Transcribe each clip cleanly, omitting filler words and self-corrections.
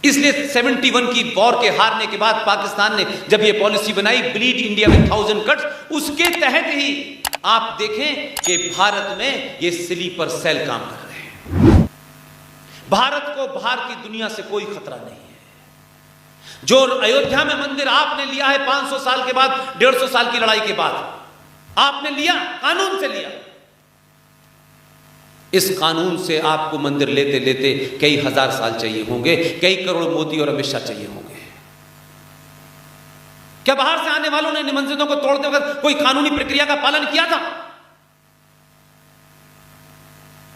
इसलिए 71 की वॉर के हारने के बाद पाकिस्तान ने जब ये पॉलिसी बनाई, ब्लीड इंडिया में 1000 कट्स, उसके तहत ही आप देखें कि भारत में ये स्लीपर सेल काम कर रहे हैं। भारत को बाहर की दुनिया से कोई खतरा नहीं है। जो अयोध्या में मंदिर आपने लिया है 500 साल के बाद, 150 साल की लड़ाई के बाद आपने लिया, कानून से लिया। इस कानून से आपको मंदिर लेते लेते कई हजार साल चाहिए होंगे, कई करोड़ मोदी और अमित शाह चाहिए होंगे। क्या बाहर से आने वालों ने मस्जिदों को तोड़ते वक्त कोई कानूनी प्रक्रिया का पालन किया था?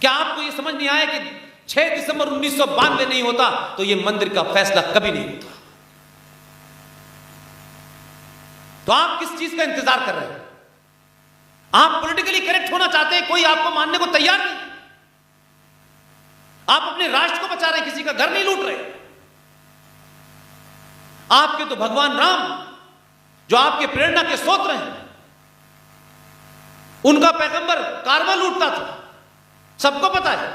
क्या आपको यह समझ नहीं आया कि 6 दिसंबर 1992 नहीं होता तो यह मंदिर का फैसला कभी नहीं होता? तो आप किस चीज का इंतजार कर रहे हैं? आप पॉलिटिकली करेक्ट होना चाहते हैं, कोई आपको मानने को तैयार नहीं। आप अपने राष्ट्र को बचा रहे हैं, किसी का घर नहीं लूट रहे। आपके तो भगवान राम जो आपके प्रेरणा के स्रोत हैं, उनका पैगंबर कारवा लूटता था, सबको पता है।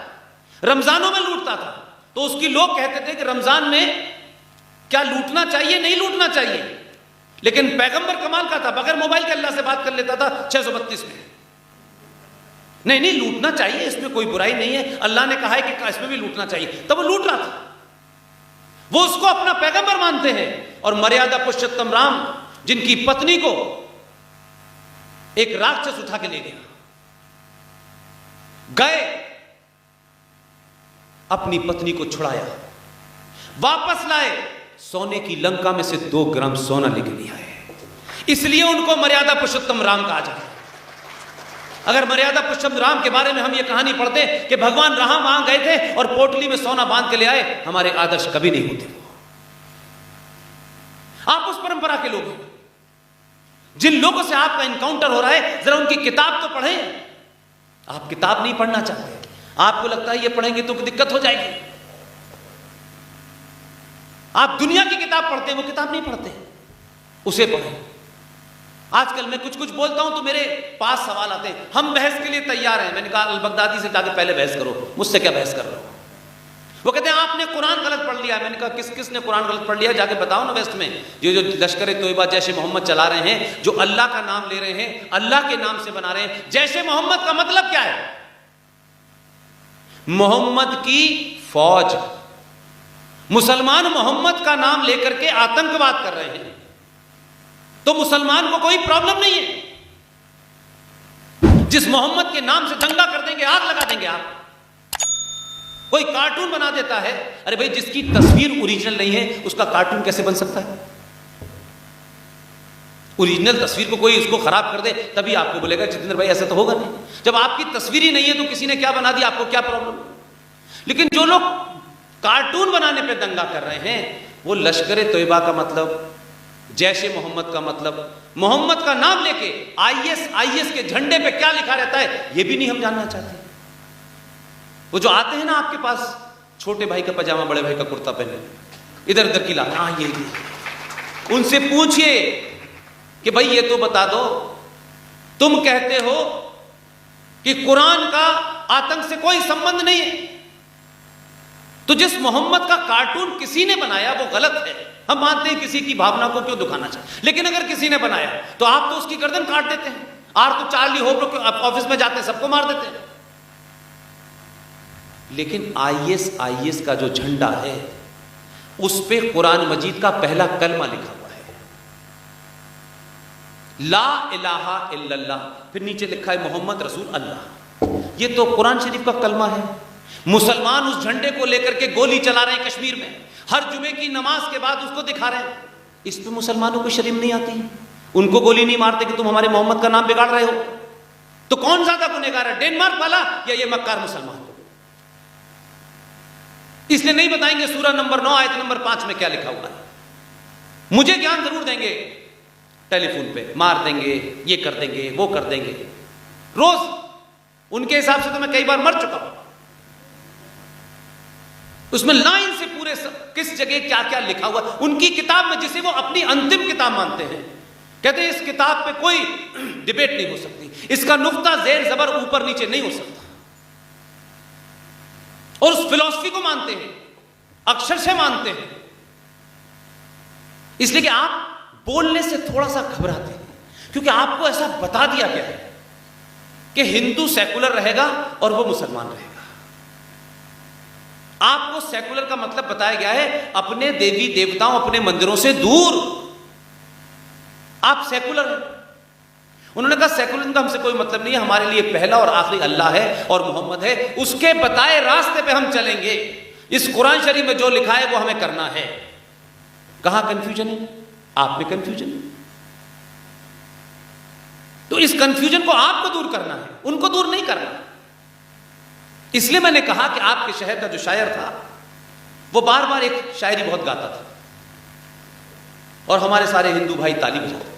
रमजानों में लूटता था, तो उसकी लोग कहते थे कि रमजान में क्या लूटना चाहिए, नहीं लूटना चाहिए। लेकिन पैगंबर कमाल का था, बगैर मोबाइल के अल्लाह से बात कर लेता था 632 में। नहीं लूटना चाहिए, इसमें कोई बुराई नहीं है, अल्लाह ने कहा है कि इसमें भी लूटना चाहिए, तब वो लूट रहा था। वो उसको अपना पैगंबर मानते हैं। और मर्यादा पुरुषोत्तम राम, जिनकी पत्नी को एक राक्षस उठा के ले गया, गए, अपनी पत्नी को छुड़ाया, वापस लाए, सोने की लंका में से 2 ग्राम सोना लेके नहीं आए। इसलिए उनको मर्यादा पुरुषोत्तम राम कहा जाता है। अगर मर्यादा पुरुषोत्तम राम के बारे में हम ये कहानी पढ़ते कि भगवान राम वहां गए थे और पोटली में सोना बांध के ले आए, हमारे आदर्श कभी नहीं होते। आप उस परंपरा के लोग हैं। जिन लोगों से आपका इनकाउंटर हो रहा है, जरा उनकी किताब तो पढ़ें। आप किताब नहीं पढ़ना चाहते, आपको लगता है ये पढ़ेंगे तो दिक्कत हो जाएगी। आप दुनिया की किताब पढ़ते हैं, वो किताब नहीं पढ़ते, उसे पढ़ें। आजकल मैं कुछ बोलता हूं तो मेरे पास सवाल आते हैं, हम बहस के लिए तैयार हैं। मैंने कहा अल बगदादी से जाके पहले बहस करो, मुझसे क्या बहस कर रहे हो? वो कहते हैं आपने कुरान गलत पढ़ लिया। मैंने कहा किसने कुरान गलत पढ़ लिया? जाके बताओ ना। वेस्ट में ये जो लश्कर तोयबा जैश ए मोहम्मद चला रहे हैं, जो अल्लाह का नाम ले रहे हैं, अल्लाह के नाम से बना रहे हैं, जैश ए मोहम्मद का मतलब क्या है? मोहम्मद की फौज। मुसलमान मोहम्मद का नाम लेकर के आतंकवाद कर रहे हैं, तो मुसलमान को कोई प्रॉब्लम नहीं है। जिस मोहम्मद के नाम से दंगा कर देंगे, आग लगा देंगे आप। कोई कार्टून बना देता है, अरे भाई जिसकी तस्वीर ओरिजिनल नहीं है उसका कार्टून कैसे बन सकता है? ओरिजिनल तस्वीर को कोई उसको खराब कर दे तभी आपको बोलेगा जितेंद्र भाई ऐसा तो होगा नहीं। जब आपकी तस्वीर ही नहीं है तो किसी ने क्या बना दिया, आपको क्या प्रॉब्लम? लेकिन जो लोग कार्टून बनाने पे दंगा कर रहे हैं, वो लश्कर तोयबा का मतलब, जैश ए मोहम्मद का मतलब, मोहम्मद का नाम लेके आईएस के झंडे पे क्या लिखा रहता है ये भी नहीं हम जानना चाहते। वो जो आते हैं ना आपके पास, छोटे भाई का पजामा, बड़े भाई का कुर्ता पहने, इधर उधर की ला, हाँ ये, उनसे पूछिए कि भाई ये तो बता दो, तुम कहते हो कि कुरान का आतंक से कोई संबंध नहीं है, तो जिस मोहम्मद का कार्टून किसी ने बनाया वो गलत है। हम मानते हैं किसी की भावना को क्यों दुखाना चाहिए, लेकिन अगर किसी ने बनाया तो आप तो उसकी गर्दन काट देते हैं। आर तो चार्ली होब्रो ऑफिस में जाते हैं, सबको मार देते हैं। लेकिन आईएस का जो झंडा है उस पे कुरान मजीद का पहला कलमा लिखा हुआ है, ला इलाहा इल्लल्लाह, फिर नीचे लिखा है मोहम्मद रसूल अल्लाह। ये तो कुरान शरीफ का कलमा है। मुसलमान उस झंडे को लेकर के गोली चला रहे हैं कश्मीर में, हर जुमे की नमाज के बाद उसको दिखा रहे हैं। इस पे मुसलमानों को शर्म नहीं आती? उनको गोली नहीं मारते कि तुम हमारे मोहम्मद का नाम बिगाड़ रहे हो? तो कौन ज्यादा गुनहगार है, डेनमार्क वाला या ये मक्कार मुसलमान? इसलिए नहीं बताएंगे सूरह नंबर 9 आयत नंबर 5 में क्या लिखा हुआ है। मुझे ज्ञान जरूर देंगे, टेलीफोन पे मार देंगे, ये कर देंगे, वो कर देंगे, रोज उनके हिसाब से तो मैं कई बार मर चुका हूं। उसमें लाइन से पूरे किस जगह क्या क्या लिखा हुआ, उनकी किताब में, जिसे वो अपनी अंतिम किताब मानते हैं, कहते हैं इस किताब पे कोई डिबेट नहीं हो सकती, इसका नुक्ता जेर जबर ऊपर नीचे नहीं हो सकता। और उस फिलॉसफी को मानते हैं, अक्षरशः मानते हैं। इसलिए कि आप बोलने से थोड़ा सा घबराते हैं, क्योंकि आपको ऐसा बता दिया गया है कि हिंदू सेकुलर रहेगा और वो मुसलमान रहेगा। आपको सेकुलर का मतलब बताया गया है अपने देवी देवताओं, अपने मंदिरों से दूर। आप सेकुलर हैं। उन्होंने कहा सेकुलर का हमसे कोई मतलब नहीं है, हमारे लिए पहला और आखिरी अल्लाह है और मोहम्मद है, उसके बताए रास्ते पे हम चलेंगे। इस कुरान शरीफ में जो लिखा है वो हमें करना है। कहां कंफ्यूजन है? आप में कंफ्यूजन है। तो इस कंफ्यूजन को आपको दूर करना है, उनको दूर नहीं करना। इसलिए मैंने कहा कि आपके शहर का जो शायर था वो बार बार एक शायरी बहुत गाता था और हमारे सारे हिंदू भाई ताली बजाते थे।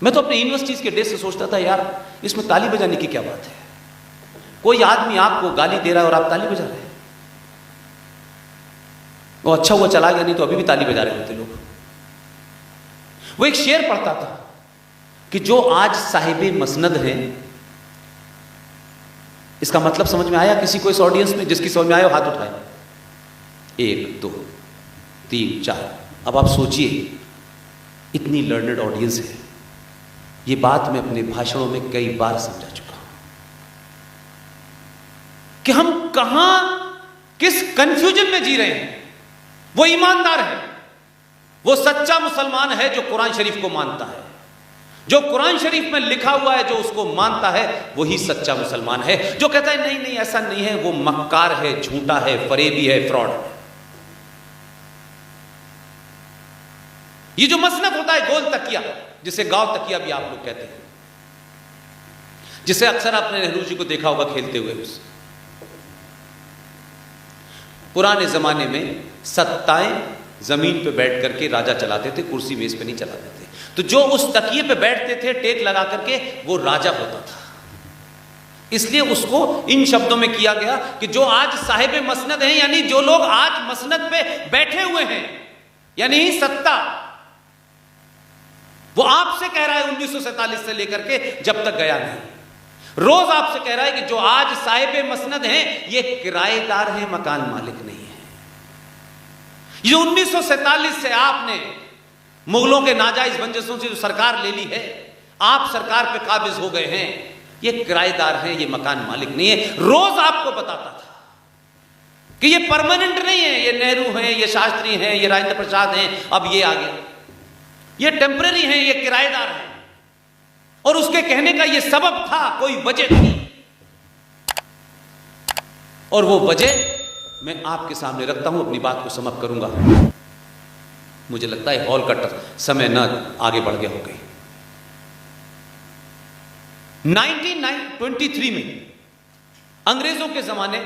मैं तो अपने यूनिवर्सिटीज के डेज से सोचता था, यार इसमें ताली बजाने की क्या बात है? कोई आदमी आपको गाली दे रहा है और आप ताली बजा रहे हैं। वो अच्छा हुआ चला गया, नहीं तो अभी भी ताली बजा रहे होते लोग। वो एक शेर पढ़ता था कि जो आज साहिबे मसनद हैं, इसका मतलब समझ में आया किसी को इस ऑडियंस में? जिसकी समझ में आया हाथ उठाए। 1 2 3 4। अब आप सोचिए, इतनी लर्नड ऑडियंस है। ये बात मैं अपने भाषणों में कई बार समझा चुका हूं कि हम कहां किस कंफ्यूजन में जी रहे हैं। वो ईमानदार है, वो सच्चा मुसलमान है जो कुरान शरीफ को मानता है। जो कुरान शरीफ में लिखा हुआ है, जो उसको मानता है, वही सच्चा मुसलमान है। जो कहता है नहीं नहीं ऐसा नहीं है, वो मक्कार है, झूठा है, फरेबी है, फ्रॉड है। ये जो मसनद होता है गोल तकिया, जिसे गांव तकिया भी आप लोग कहते हैं, जिसे अक्सर आपने नेहरू जी को देखा होगा खेलते हुए। पुराने जमाने में सत्ताएं जमीन पे बैठ करके राजा चलाते थे, कुर्सी मेज पे नहीं चलाते थे। तो जो उस तकिए पे बैठते थे टेक लगा करके, वो राजा होता था। इसलिए उसको इन शब्दों में किया गया कि जो आज साहिब मसनद हैं, यानी जो लोग आज मसनद पे बैठे हुए हैं, यानी सत्ता, वो आपसे कह रहा है 1947 से लेकर के जब तक गया नहीं, रोज आपसे कह रहा है कि जो आज साहिब मसनद हैं, ये किराएदार हैं, मकान मालिक नहीं है। ये 1947 से आपने मुगलों के नाजायज बंदिशों से जो सरकार ले ली है, आप सरकार पे काबिज हो गए हैं, ये किराएदार हैं, ये मकान मालिक नहीं है। रोज आपको बताता था कि ये परमानेंट नहीं है, ये नेहरू हैं, ये शास्त्री हैं, ये राजेंद्र प्रसाद हैं, अब ये आ गया, ये टेम्परेरी हैं, ये किराएदार हैं। और उसके कहने का ये सबब था, कोई वजह थी, और वो वजह मैं आपके सामने रखता हूं, अपनी बात को समाप्त करूंगा। मुझे लगता है हॉल का समय न आगे बढ़ गया हो गई। 1923 में अंग्रेजों के जमाने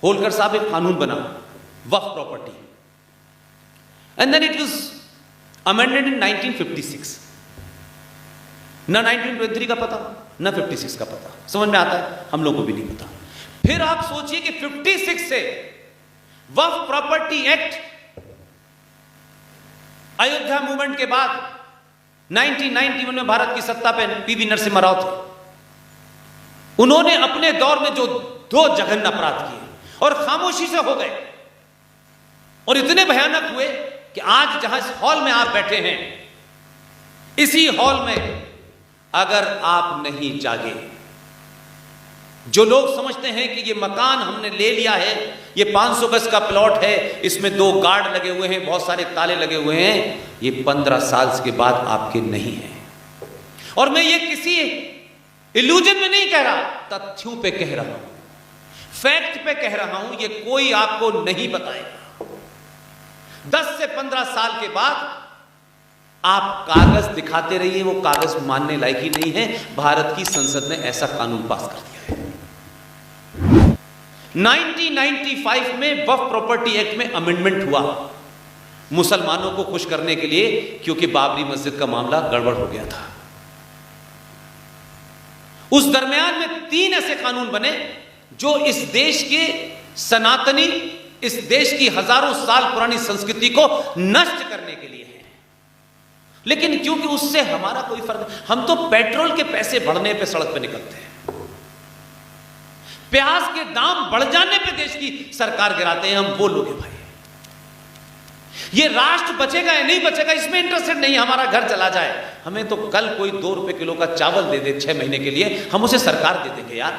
होलकर साहब एक कानून बना, Waqf property, and then it was amended in 1956। ना 1923 का पता, ना 56 का पता, समझ में आता है? हम लोगों को भी नहीं पता। फिर आप सोचिए कि 56 से वक्फ प्रॉपर्टी एक्ट, अयोध्या मूवमेंट के बाद 1991 में भारत की सत्ता पे पीवी नरसिम्हा राव थे। उन्होंने अपने दौर में जो 2 जघन्य अपराध किए और खामोशी से हो गए, और इतने भयानक हुए कि आज जहां इस हॉल में आप बैठे हैं, इसी हॉल में अगर आप नहीं जागे, जो लोग समझते हैं कि ये मकान हमने ले लिया है, ये 500 गज का प्लॉट है, इसमें 2 गार्ड लगे हुए हैं, बहुत सारे ताले लगे हुए हैं, ये 15 साल के बाद आपके नहीं है। और मैं ये किसी इल्यूजन में नहीं कह रहा, तथ्यों पे कह रहा हूं, फैक्ट पे कह रहा हूं, ये कोई आपको नहीं बताएगा। 10 से 15 साल के बाद आप कागज दिखाते रहिए, वो कागज मानने लायक ही नहीं है। भारत की संसद ने ऐसा कानून पास कर दिया है। 1995 में वक्फ प्रॉपर्टी एक्ट में अमेंडमेंट हुआ, मुसलमानों को खुश करने के लिए, क्योंकि बाबरी मस्जिद का मामला गड़बड़ हो गया था। उस दरमियान में 3 ऐसे कानून बने जो इस देश के सनातनी, इस देश की हजारों साल पुरानी संस्कृति को नष्ट करने के लिए है। लेकिन क्योंकि उससे हमारा कोई फर्क, हम तो पेट्रोल के पैसे बढ़ने पे सड़क पे निकलते हैं, प्याज के दाम बढ़ जाने पे देश की सरकार गिराते हैं, हम वो लोग हैं भाई। ये राष्ट्र बचेगा या नहीं बचेगा इसमें इंटरेस्टेड नहीं, हमारा घर चला जाए। हमें तो कल कोई 2 रुपए किलो का चावल दे दे 6 महीने के लिए, हम उसे सरकार दे देंगे यार।